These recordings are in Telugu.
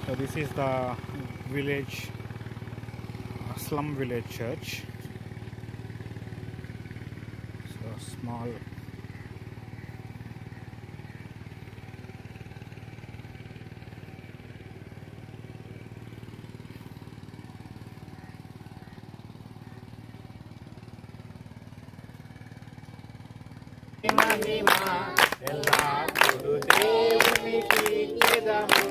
So this is the village, slum village church. So small. మహిమా ఎల్లప్పుడూ దేవునికి ఇచ్చెదము.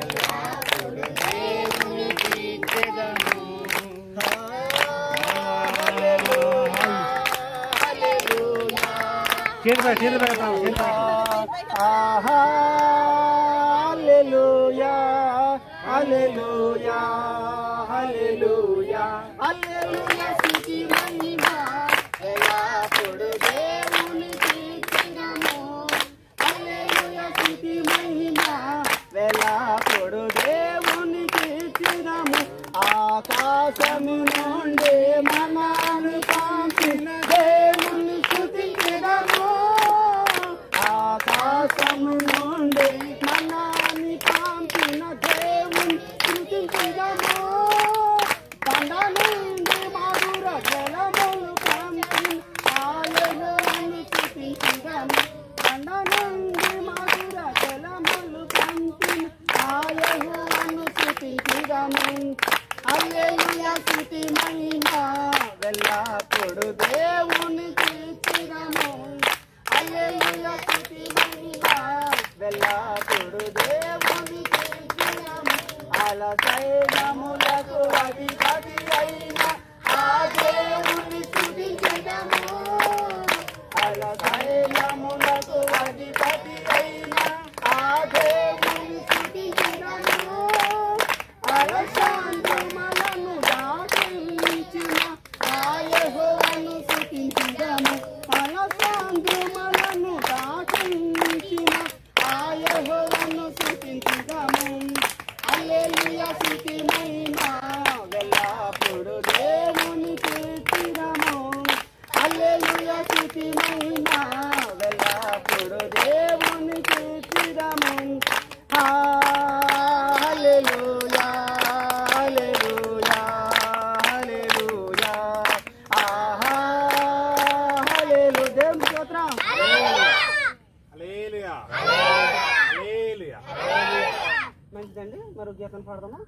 ఎల్లప్పుడూ దేవునికి ఇచ్చెదము. హల్లెలూయా హల్లెలూయా హల్లెలూయా హల్లెలూయా హల్లెలూయా హల్లెలూయా స్తుతి మహిమా ఎల్లప్పుడూ దేవునికి ఇచ్చెదము. హల్లెలూయా స్తుతి మహిమా ఎల్లప్పుడూ దేవునికి ఇచ్చెదము. ఆకాశము నుండి మన్నాను పంపిన దేవుని స్తుతించెదము. ఆకాశము నుండి మన్నాని పంపిన దేవుని స్తుతించెదము. కొండ నుండి మధుర జలములు పంపిన ఆయనను స్తుతించెదము. కొండ నుండి మధుర జలములు పంపిన ఆయనను స్తుతించెదము. హల్లెలూయా స్తుతి మహిమా ఎల్లప్పుడూ దేవునికి ఇచ్చెదము. హల్లెలూయా స్తుతి మహిమా ఎల్లప్పుడూ దేవునికి ఇచ్చెదము. అలసైనములకు అధిపతి అయిన ఆ దేవుని స్తుతించెదము. అలసైనములకు అధిపతి అయిన ఆ దేవుని స్తుతించెదము. అలసాంద్రములను దాటించిన ఆ యెహోవాను స్తుతించెదము. అలసాంద్రములను దాటించిన ఆ యెహోవాను స్తుతించెదము. హల్లెలూయా స్తుతి మహిమా ఎల్లప్పుడూ దేవునికి ఇచ్చెదము. హల్లెలూయా స్తుతి మహిమా ఎల్లప్పుడూ దేవునికి ఇచ్చెదము. హల్లెలూయా హల్లెలూయా హల్లెలూయా హల్లెలూయా దేవుని స్తోత్రం. Hallelujah. Hallelujah. మంచిదండి, మరో గీతం పాడదామా?